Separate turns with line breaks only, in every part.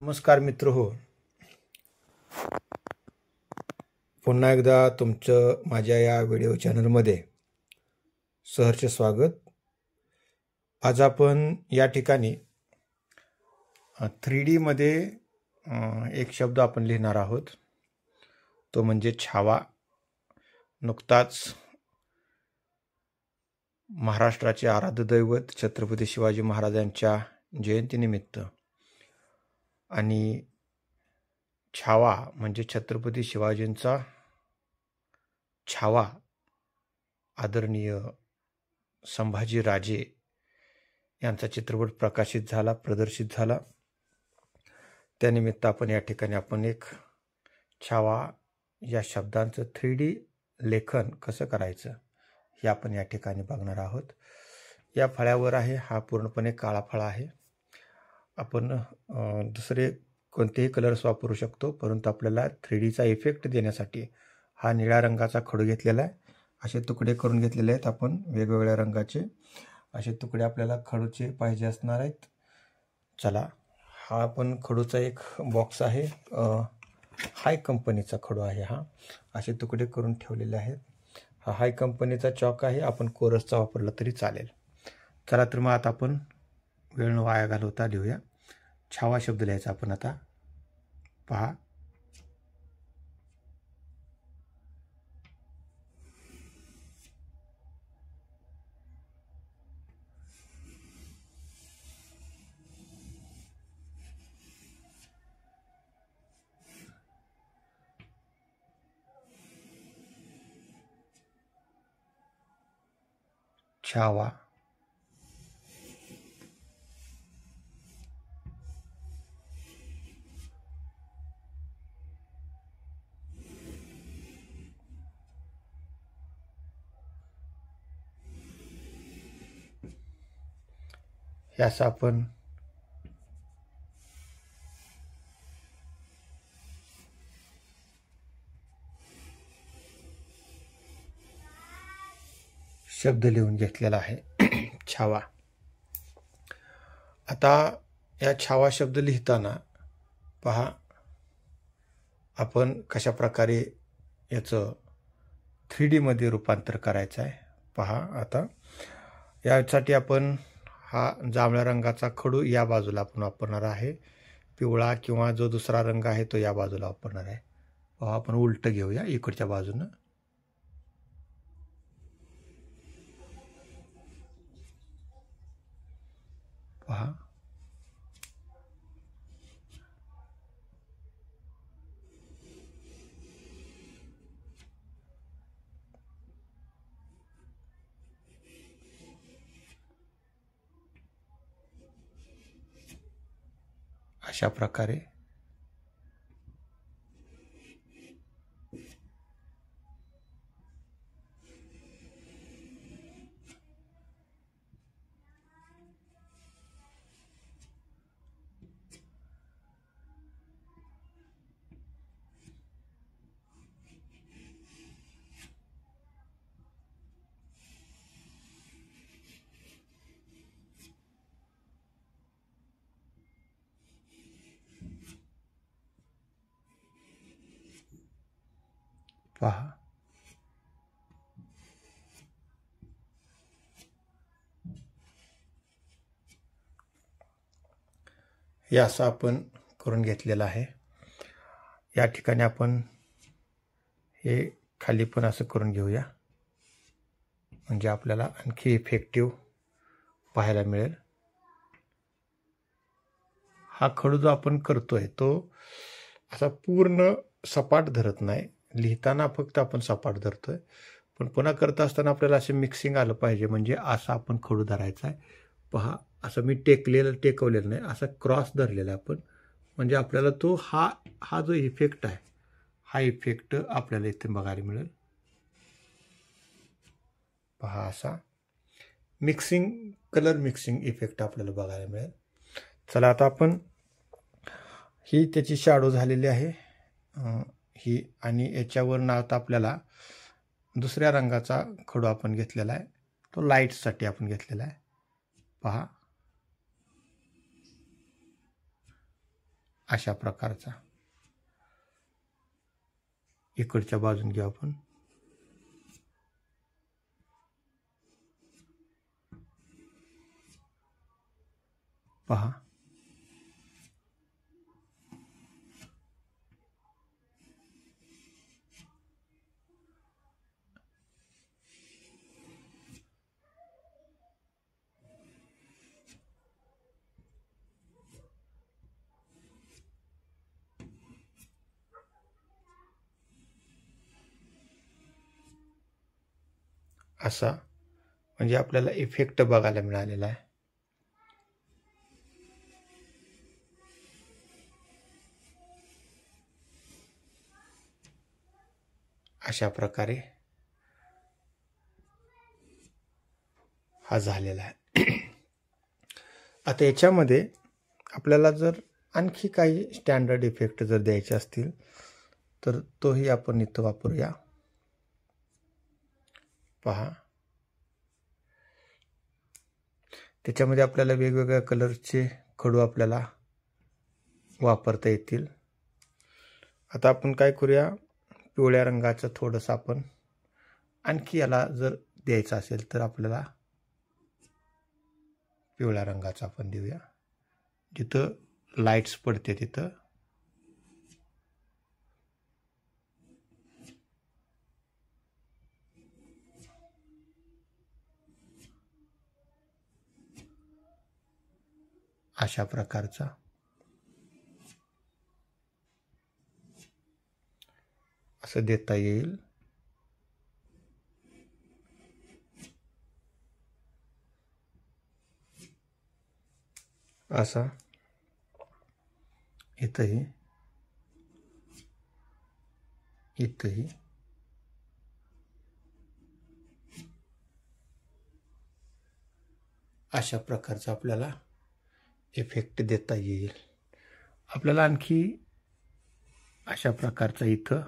नमस्कार मित्र हो. पुन्हा एकदा तुमचं माझ्या या व्हिडिओ चॅनलमध्ये सहर्ष स्वागत. आज आपण या ठिकाणी 3D मध्ये एक शब्द आपण लिहिणार आहोत, तो म्हणजे छावा. नुकताच महाराष्ट्राचे आराध्य दैवत छत्रपती शिवाजी महाराजांच्या जयंतीनिमित्त आणि छावा म्हणजे छत्रपती शिवाजींचा छावा आदरणीय संभाजी राजे यांचा चित्रपट प्रकाशित झाला, प्रदर्शित झाला. त्यानिमित्त आपण या ठिकाणी आपण एक छावा या शब्दांचं 3D लेखन कसं करायचं हे आपण या ठिकाणी बघणार आहोत. या फळ्यावर आहे, हा पूर्णपणे काळा फळा आहे. आपण दुसरे कोणतेही कलर्स वापरू शकतो, परंतु आपल्याला 3Dचा इफेक्ट देण्यासाठी हा निळ्या रंगाचा खडू घेतलेला आहे. असे तुकडे करून घेतलेले आहेत आपण, वेगवेगळ्या रंगाचे असे तुकडे आपल्याला खडूचे पाहिजे असणार आहेत. चला, हा आपण खडूचा एक बॉक्स आहे, हाय कंपनीचा खडू आहे. हा असे तुकडे करून ठेवलेले आहेत. हा हाय कंपनीचा चॉक आहे, आपण कोरसचा वापरला तरी चालेल. चला तर मग आता आपण वेळ न वाया घालवता लिहूया. छावा शब्द लिहायचा आपण आता. पहा, छावा. हे असं आपण शब्द लिहून घेतलेला आहे छावा. आता या छावा शब्द लिहिताना पहा आपण कशा प्रकारे याचं 3D मध्ये रूपांतर करायचं आहे. पहा, आता यासाठी आपण हा जांभळ्या रंगाचा खडू या बाजूला आपण वापरणार आहे, पिवळा किंवा जो दुसरा रंग आहे तो या बाजूला वापरणार आहे. पहा, आपण उलट घेऊया इकडच्या बाजूनं. पहा, अशा प्रकारे पहा. हे असं आपण करून घेतलेलं आहे. या ठिकाणी आपण हे खाली पण असं करून घेऊया, म्हणजे आपल्याला आणखी इफेक्टिव्ह पाहायला मिळेल. हा खडू जो आपण करतोय तो असा पूर्ण सपाट धरत नाही, लिहिताना फक्त आपण सपाट धरतोय, पण पुन्हा करत असताना आपल्याला असे मिक्सिंग आलं पाहिजे, म्हणजे असा आपण खडू धरायचा आहे. पहा, असं मी टेकवलेलं नाही, असं क्रॉस धरलेला आपण, म्हणजे आपल्याला तो हा जो इफेक्ट आहे हा इफेक्ट आपल्याला इथे बघायला मिळेल. पहा, असा कलर मिक्सिंग इफेक्ट आपल्याला बघायला मिळेल. चला, आता आपण ही त्याची शॅडो झालेली आहे ही, आणि याच्यावर ना आता आपल्याला दुसऱ्या रंगाचा खडू आपण घेतलेला आहे, तो लाईट्ससाठी आपण घेतलेला आहे. पहा, अशा प्रकारचा. इकडच्या बाजून घेऊ आपण. पहा, असा म्हणजे आपल्याला इफेक्ट बघायला मिळालेला आहे. अशा प्रकारे हा झालेला आहे. आता याच्यामध्ये आपल्याला जर आणखी काही स्टँडर्ड इफेक्ट जर द्यायचे असतील तर तोही आपण इथं वापरूया. पहा, त्याच्यामध्ये आपल्याला वेगवेगळ्या कलरचे खडू आपल्याला वापरता येतील. आता आपण काय करूया, पिवळ्या रंगाचं थोडंसं आपण आणखी याला जर द्यायचं असेल तर आपल्याला पिवळ्या रंगाचं आपण देऊया. जिथं लाईट्स पडते तिथं अशा प्रकारचा असं देता येईल. असा इथंही इथंही अशा प्रकारचा आपल्याला इफेक्ट देता येईल. आपल्याला आणखी अशा प्रकारचा इथं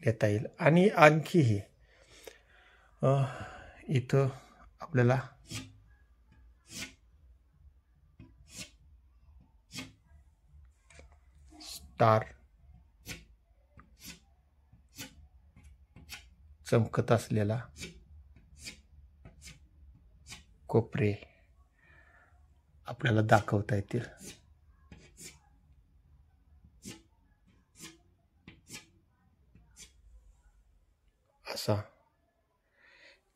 देता येईल. आणि आणखीही इथं आपल्याला स्टार चमकत असलेला कोपरे आपल्याला दाखवता येतील. असा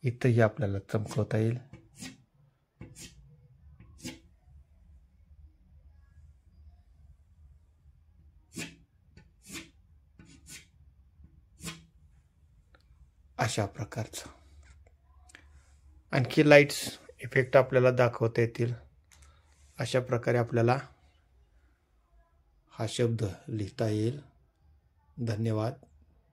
इथंही आपल्याला चमकवता येईल. अशा प्रकारचा आणखी लाईट्स इफेक्ट आपल्याला दाखवता येतील. अशा प्रकारे आपल्याला हा शब्द लिहिता येईल. धन्यवाद.